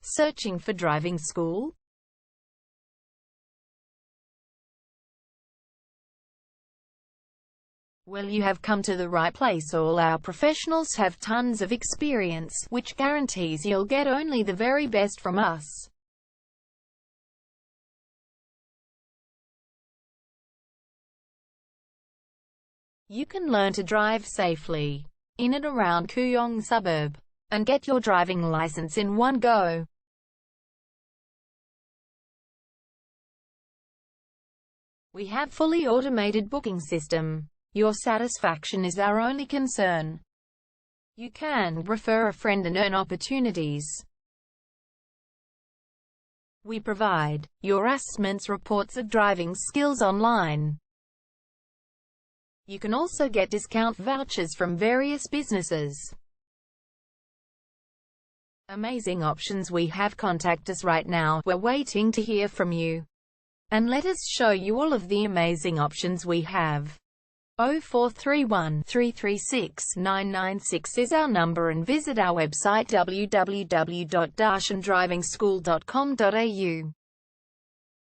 Searching for driving school? Well, you have come to the right place. All our professionals have tons of experience, which guarantees you'll get only the very best from us. You can learn to drive safely in and around Kooyong suburb and get your driving license in one go. We have fully automated booking system. Your satisfaction is our only concern. You can refer a friend and earn opportunities. We provide your assessments reports of driving skills online. You can also get discount vouchers from various businesses. Amazing options we have. Contact us right now. We're waiting to hear from you. And let us show you all of the amazing options we have. 0431 336 996 is our number, and visit our website www.darshandrivingschool.com.au.